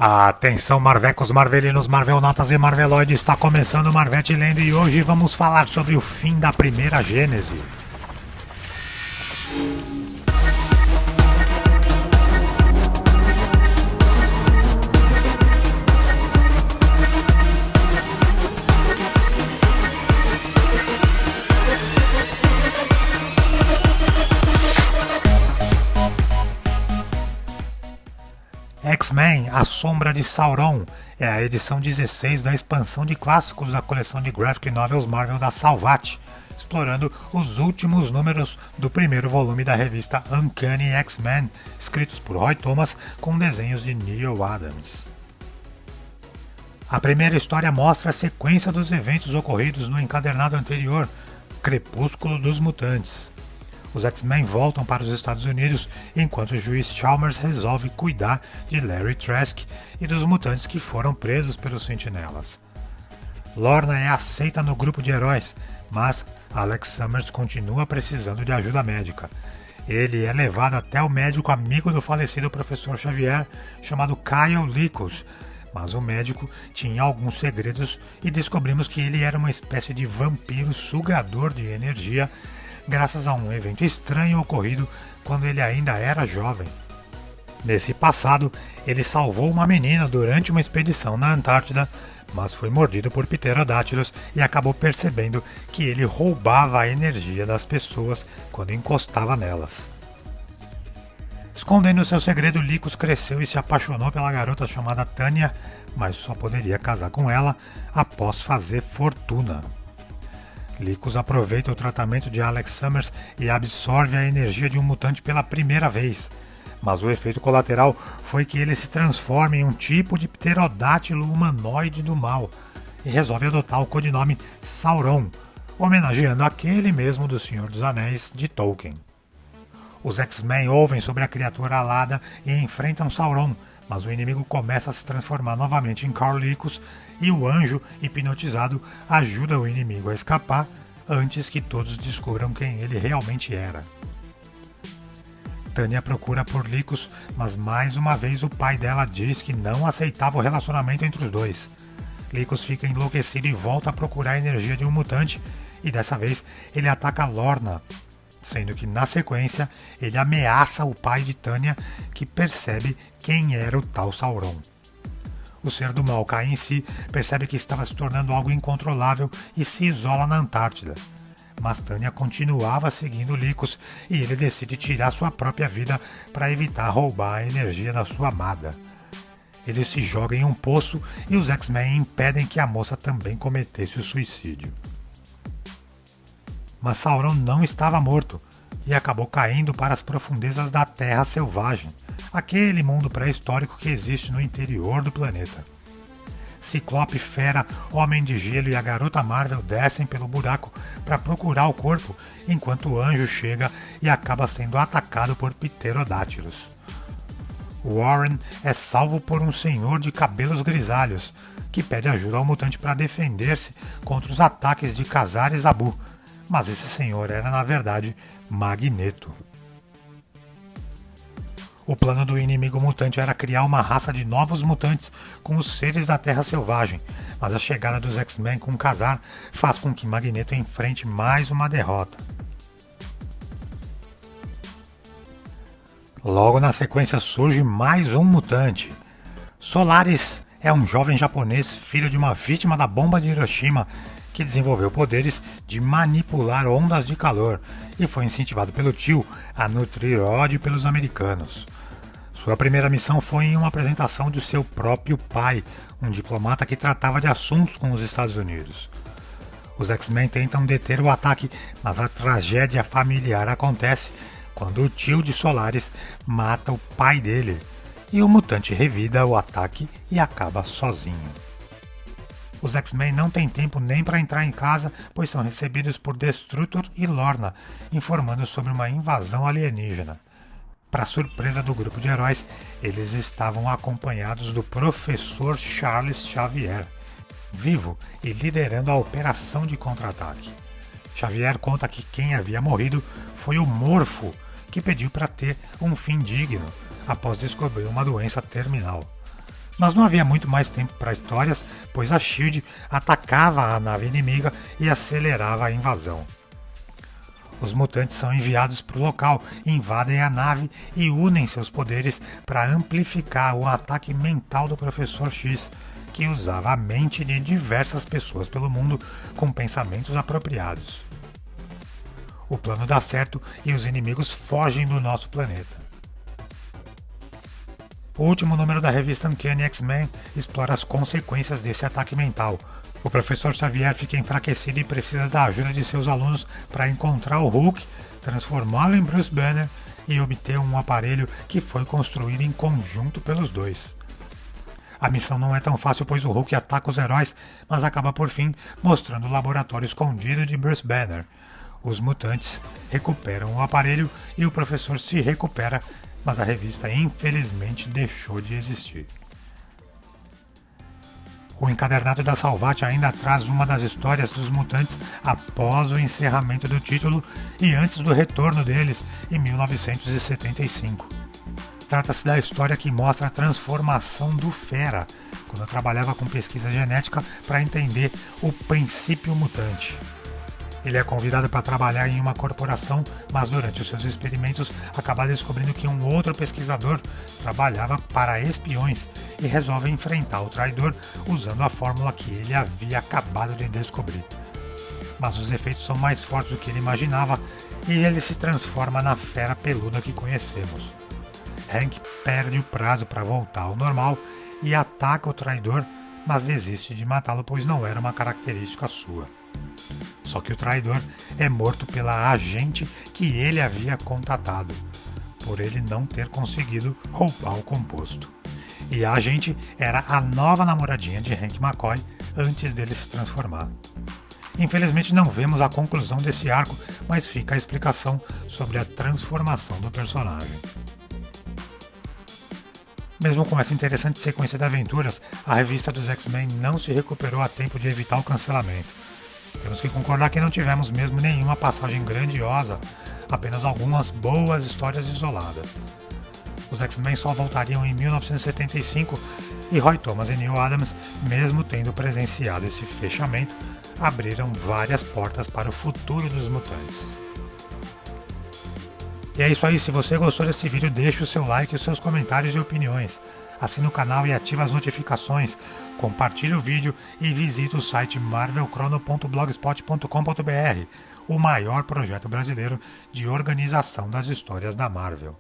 Atenção Marvecos, Marvelinos, Marvelnotas e Marveloides, está começando o Marvete Lendo e hoje vamos falar sobre o fim da primeira Gênese. X-Men, A Sombra de Sauron, é a edição 16 da expansão de clássicos da coleção de graphic novels Marvel da Salvat, explorando os últimos números do primeiro volume da revista Uncanny X-Men, escritos por Roy Thomas com desenhos de Neil Adams. A primeira história mostra a sequência dos eventos ocorridos no encadernado anterior, Crepúsculo dos Mutantes. Os X-Men voltam para os Estados Unidos enquanto o juiz Chalmers resolve cuidar de Larry Trask e dos mutantes que foram presos pelos Sentinelas. Lorna é aceita no grupo de heróis, mas Alex Summers continua precisando de ajuda médica. Ele é levado até o médico amigo do falecido professor Xavier, chamado Kyle Licos, mas o médico tinha alguns segredos e descobrimos que ele era uma espécie de vampiro sugador de energia, graças a um evento estranho ocorrido quando ele ainda era jovem. Nesse passado, ele salvou uma menina durante uma expedição na Antártida, mas foi mordido por pterodátilos e acabou percebendo que ele roubava a energia das pessoas quando encostava nelas. Escondendo seu segredo, Licos cresceu e se apaixonou pela garota chamada Tanya, mas só poderia casar com ela após fazer fortuna. Licos aproveita o tratamento de Alex Summers e absorve a energia de um mutante pela primeira vez, mas o efeito colateral foi que ele se transforma em um tipo de pterodátilo humanoide do mal e resolve adotar o codinome Sauron, homenageando aquele mesmo do Senhor dos Anéis de Tolkien. Os X-Men ouvem sobre a criatura alada e enfrentam Sauron, mas o inimigo começa a se transformar novamente em Carl Licos e o anjo, hipnotizado, ajuda o inimigo a escapar antes que todos descubram quem ele realmente era. Tanya procura por Licos, mas mais uma vez o pai dela diz que não aceitava o relacionamento entre os dois. Licos fica enlouquecido e volta a procurar a energia de um mutante, e dessa vez ele ataca Lorna, sendo que na sequência ele ameaça o pai de Tanya, que percebe quem era o tal Sauron. O ser do mal cai em si, percebe que estava se tornando algo incontrolável e se isola na Antártida. Mas Tanya continuava seguindo Licos e ele decide tirar sua própria vida para evitar roubar a energia da sua amada. Ele se joga em um poço e os X-Men impedem que a moça também cometesse o suicídio. Mas Sauron não estava morto e acabou caindo para as profundezas da Terra Selvagem, aquele mundo pré-histórico que existe no interior do planeta. Ciclope, Fera, Homem de Gelo e a Garota Marvel descem pelo buraco para procurar o corpo, enquanto o anjo chega e acaba sendo atacado por pterodátilos. Warren é salvo por um senhor de cabelos grisalhos, que pede ajuda ao mutante para defender-se contra os ataques de Khazar e Zabu, mas esse senhor era na verdade Magneto. O plano do inimigo mutante era criar uma raça de novos mutantes com os seres da Terra Selvagem, mas a chegada dos X-Men com Khazar faz com que Magneto enfrente mais uma derrota. Logo na sequência surge mais um mutante. Solaris é um jovem japonês, filho de uma vítima da bomba de Hiroshima, que desenvolveu poderes de manipular ondas de calor e foi incentivado pelo tio a nutrir ódio pelos americanos. Sua primeira missão foi em uma apresentação de seu próprio pai, um diplomata que tratava de assuntos com os Estados Unidos. Os X-Men tentam deter o ataque, mas a tragédia familiar acontece quando o tio de Solaris mata o pai dele, e o mutante revida o ataque e acaba sozinho. Os X-Men não têm tempo nem para entrar em casa, pois são recebidos por Destrutor e Lorna, informando sobre uma invasão alienígena. Para surpresa do grupo de heróis, eles estavam acompanhados do professor Charles Xavier, vivo e liderando a operação de contra-ataque. Xavier conta que quem havia morrido foi o Morfo, que pediu para ter um fim digno após descobrir uma doença terminal. Mas não havia muito mais tempo para histórias, pois a SHIELD atacava a nave inimiga e acelerava a invasão. Os mutantes são enviados para o local, invadem a nave e unem seus poderes para amplificar o ataque mental do Professor X, que usava a mente de diversas pessoas pelo mundo com pensamentos apropriados. O plano dá certo e os inimigos fogem do nosso planeta. O último número da revista Uncanny X-Men explora as consequências desse ataque mental. O Professor Xavier fica enfraquecido e precisa da ajuda de seus alunos para encontrar o Hulk, transformá-lo em Bruce Banner e obter um aparelho que foi construído em conjunto pelos dois. A missão não é tão fácil, pois o Hulk ataca os heróis, mas acaba por fim mostrando o laboratório escondido de Bruce Banner. Os mutantes recuperam o aparelho e o professor se recupera, mas a revista infelizmente deixou de existir. O encadernado da Salvat ainda traz uma das histórias dos mutantes após o encerramento do título e antes do retorno deles em 1975. Trata-se da história que mostra a transformação do Fera, quando trabalhava com pesquisa genética para entender o princípio mutante. Ele é convidado para trabalhar em uma corporação, mas durante os seus experimentos acaba descobrindo que um outro pesquisador trabalhava para espiões e resolve enfrentar o traidor usando a fórmula que ele havia acabado de descobrir. Mas os efeitos são mais fortes do que ele imaginava e ele se transforma na fera peluda que conhecemos. Hank perde o prazo para voltar ao normal e ataca o traidor, mas desiste de matá-lo pois não era uma característica sua. Só que o traidor é morto pela agente que ele havia contatado, por ele não ter conseguido roubar o composto. E a agente era a nova namoradinha de Hank McCoy antes dele se transformar. Infelizmente não vemos a conclusão desse arco, mas fica a explicação sobre a transformação do personagem. Mesmo com essa interessante sequência de aventuras, a revista dos X-Men não se recuperou a tempo de evitar o cancelamento. Temos que concordar que não tivemos mesmo nenhuma passagem grandiosa, apenas algumas boas histórias isoladas. Os X-Men só voltariam em 1975 e Roy Thomas e Neil Adams, mesmo tendo presenciado esse fechamento, abriram várias portas para o futuro dos mutantes. E é isso aí, se você gostou desse vídeo, deixe o seu like, os seus comentários e opiniões. Assine o canal e ative as notificações. Compartilhe o vídeo e visite o site marvelchrono.blogspot.com.br, o maior projeto brasileiro de organização das histórias da Marvel.